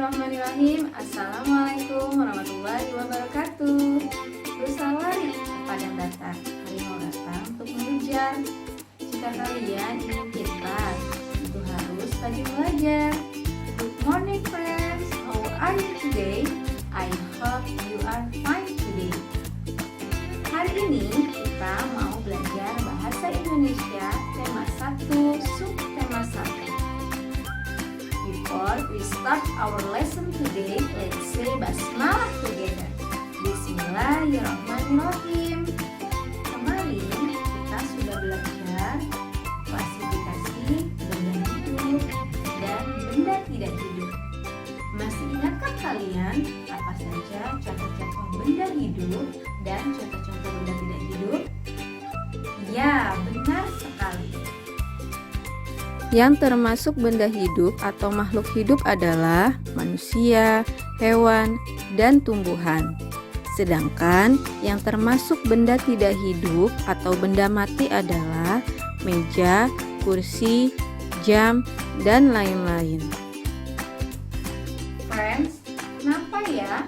Bismillahirrahmanirrahim. Assalamualaikum warahmatullahi wabarakatuh. Rusa lari, padang datar, harimau datang untuk mengejar. Jika kalian ingin pintar, tentu harus rajin belajar. Good morning friends, how are you today? I hope you are fine today. Hari ini kita mau belajar bahasa Indonesia tema 1, subtema 1. Before we start our lesson today, let's say basmalah together. Bismillahirrahmanirrahim. Kemarin kita sudah belajar klasifikasi benda hidup dan benda tidak hidup. Masih ingatkah kalian apa saja contoh-contoh benda hidup dan contoh-contoh benda tidak hidup? Ya, benar sekali. Yang termasuk benda hidup atau makhluk hidup adalah manusia, hewan, dan tumbuhan. Sedangkan yang termasuk benda tidak hidup atau benda mati adalah meja, kursi, jam, dan lain-lain. Friends, kenapa ya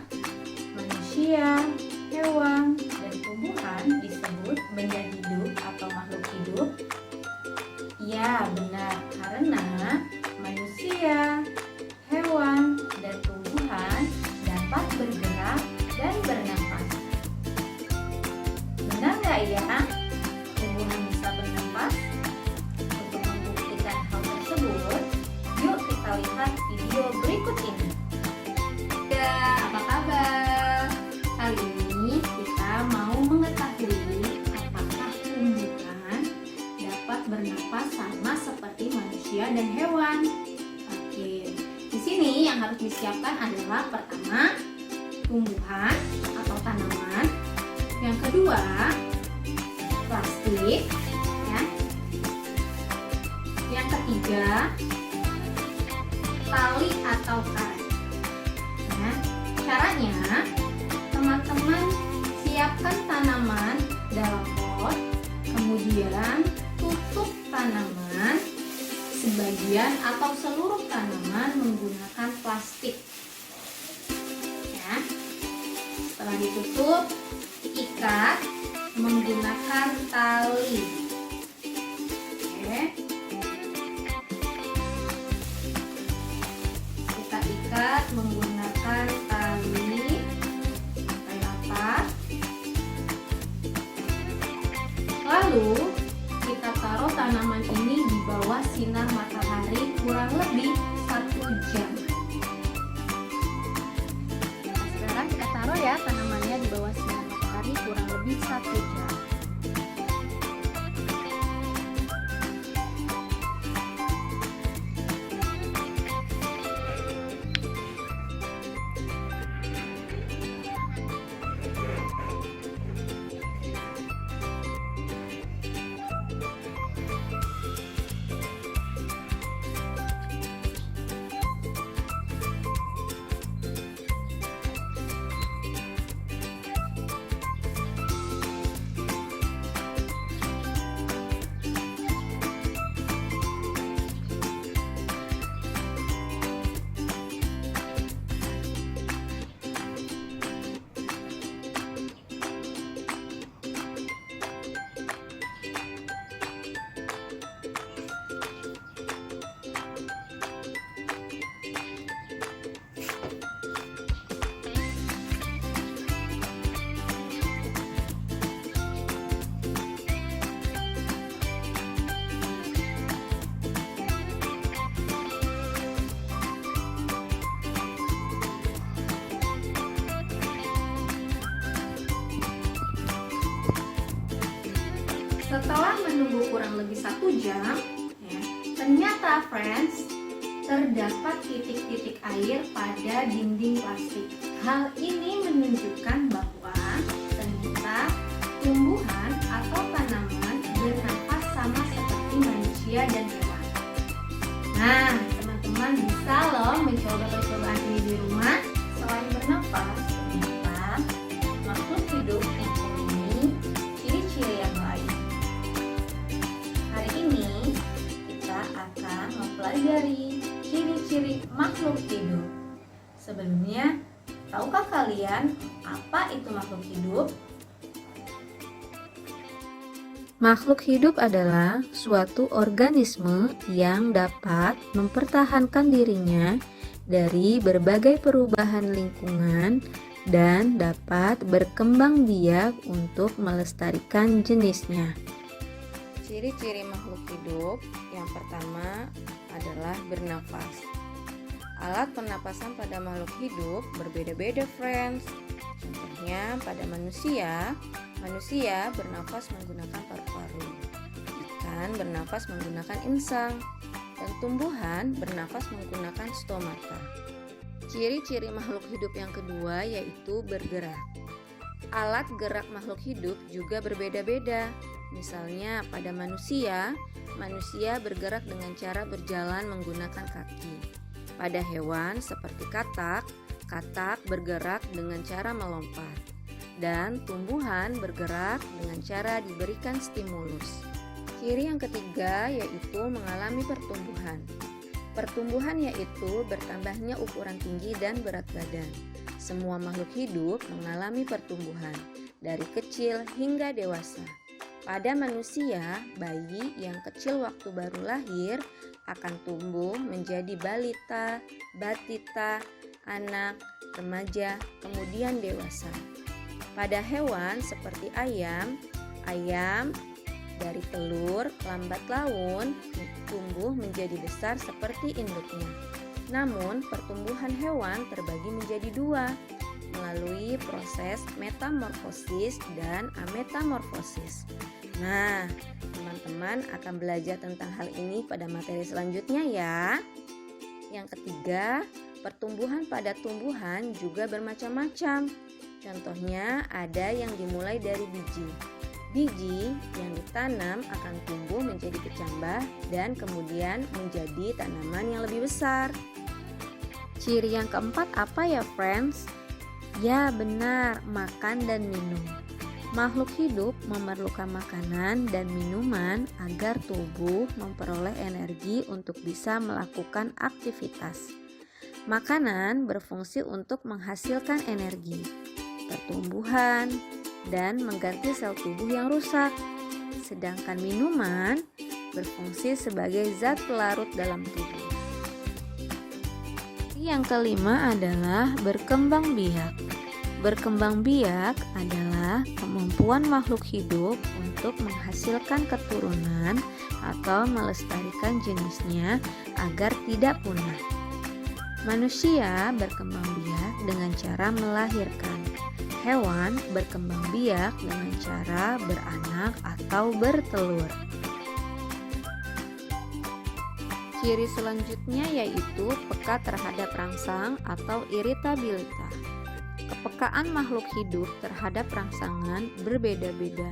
manusia, hewan, dan tumbuhan disebut benda hidup atau makhluk hidup? Ya, benar, karena manusia, hewan, dan tumbuhan dapat bergerak dan bernafas. Benar nggak ya? Tumbuhan bisa bernafas? Untuk membuktikan hal tersebut, yuk kita lihat video berikut ini. Ya, apa kabar? Kali ini kita mau mengetahui apakah tumbuhan dapat bernafas sama seperti manusia dan hewan. Oke, di sini yang harus disiapkan adalah pertama tumbuhan atau tanaman, yang kedua plastik, ya. Yang ketiga tali atau karet. Nah, caranya teman-teman siapkan tanaman dalam pot, kemudian tutup tanaman sebagian atau seluruh tanaman menggunakan plastik. Ya. Setelah ditutup, ikat menggunakan tali. Oke. Kita ikat menggunakan tali sampai rapat. Lalu kita taruh tanaman ini di bawah sinar matahari kurang lebih 1 jam. Nah, sekarang kita taruh ya tanamannya di bawah sinar matahari kurang lebih 1 jam. Setelah menunggu kurang lebih 1 jam, ya, ternyata friends terdapat titik-titik air pada dinding plastik. Hal ini menunjukkan bahwa ternyata tumbuhan atau tanaman bernafas sama seperti manusia dan hewan. Nah, teman-teman bisa loh mencoba percobaan ini di rumah. Selain bernafas, ternyata makhluk hidup mempunyai ciri-ciri yang lain. Hari ini kita akan mempelajari ciri-ciri makhluk hidup. Sebelumnya, tahukah kalian apa itu makhluk hidup? Makhluk hidup adalah suatu organisme yang dapat mempertahankan dirinya dari berbagai perubahan lingkungan dan dapat berkembang biak untuk melestarikan jenisnya. Ciri-ciri makhluk hidup yang pertama adalah bernafas. Alat pernapasan pada makhluk hidup berbeda-beda, friends. Contohnya pada manusia bernafas menggunakan paru-paru, ikan bernafas menggunakan insang, dan tumbuhan bernafas menggunakan stomata. Ciri-ciri makhluk hidup yang kedua yaitu bergerak. Alat gerak makhluk hidup juga berbeda-beda. Misalnya pada manusia bergerak dengan cara berjalan menggunakan kaki. Pada hewan seperti katak bergerak dengan cara melompat. Dan tumbuhan bergerak dengan cara diberikan stimulus. Ciri yang ketiga yaitu mengalami pertumbuhan. Pertumbuhan yaitu bertambahnya ukuran tinggi dan berat badan. Semua makhluk hidup mengalami pertumbuhan, dari kecil hingga dewasa. Pada manusia, bayi yang kecil waktu baru lahir akan tumbuh menjadi balita, batita, anak, remaja, kemudian dewasa. Pada hewan seperti ayam dari telur lambat laun tumbuh menjadi besar seperti induknya. Namun, pertumbuhan hewan terbagi menjadi dua, melalui proses metamorfosis dan ametamorfosis. Nah, teman-teman akan belajar tentang hal ini pada materi selanjutnya ya. Yang ketiga, pertumbuhan pada tumbuhan juga bermacam-macam. Contohnya ada yang dimulai dari biji. Biji yang ditanam akan tumbuh menjadi kecambah dan kemudian menjadi tanaman yang lebih besar. Ciri yang keempat apa ya, friends? Ya, benar, makan dan minum. Makhluk hidup memerlukan makanan dan minuman agar tubuh memperoleh energi untuk bisa melakukan aktivitas. Makanan berfungsi untuk menghasilkan energi, pertumbuhan, dan mengganti sel tubuh yang rusak. Sedangkan minuman berfungsi sebagai zat pelarut dalam tubuh. Yang kelima adalah berkembang biak. Berkembang biak adalah kemampuan makhluk hidup untuk menghasilkan keturunan atau melestarikan jenisnya agar tidak punah. Manusia berkembang biak dengan cara melahirkan. Hewan berkembang biak dengan cara beranak atau bertelur. Ciri selanjutnya yaitu peka terhadap rangsang atau iritabilitas. Kepekaan makhluk hidup terhadap rangsangan berbeda-beda.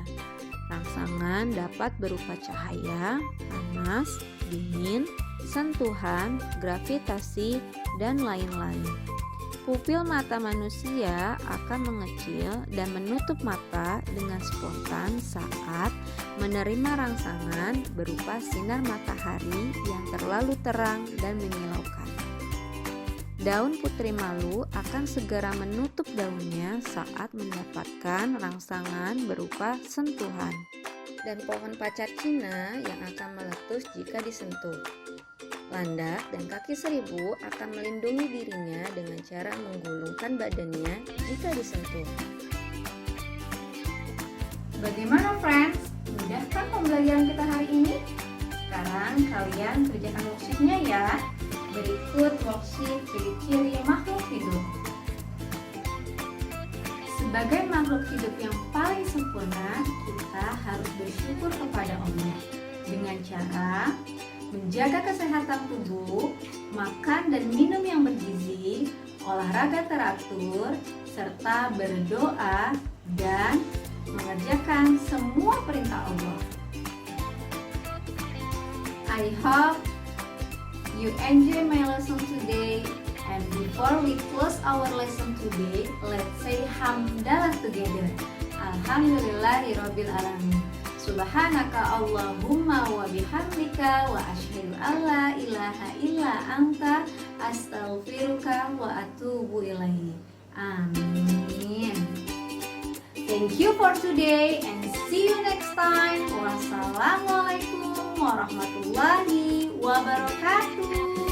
Rangsangan dapat berupa cahaya, panas, dingin, sentuhan, gravitasi, dan lain-lain. Pupil mata manusia akan mengecil dan menutup mata dengan spontan saat menerima rangsangan berupa sinar matahari yang terlalu terang dan menyilaukan. Daun putri malu akan segera menutup daunnya saat mendapatkan rangsangan berupa sentuhan. Dan pohon pacar Cina yang akan meletus jika disentuh. Landak dan kaki seribu akan melindungi dirinya dengan cara menggulungkan badannya jika disentuh. Bagaimana, friends? Mudah kan pembelajaran kita hari ini? Sekarang kalian kerjakan worksheet-nya ya. Berikut worksheet ciri-ciri makhluk hidup. Sebagai makhluk hidup yang paling sempurna, kita harus bersyukur kepada Allah dengan cara menjaga kesehatan tubuh, makan dan minum yang bergizi, olahraga teratur, serta berdoa dan mengerjakan semua perintah Allah. I hope you enjoy my lesson today. And before we close our lesson today, let's say hamdalah together. Alhamdulillahirabbil alamin. Subhanaka Allahumma wa bihamdika wa asyhadu alla ilaha illa anta Astaghfiruka wa atubu ilaihi. Amin. Thank you for today and see you next time. Wassalamualaikum warahmatullahi wabarakatuh.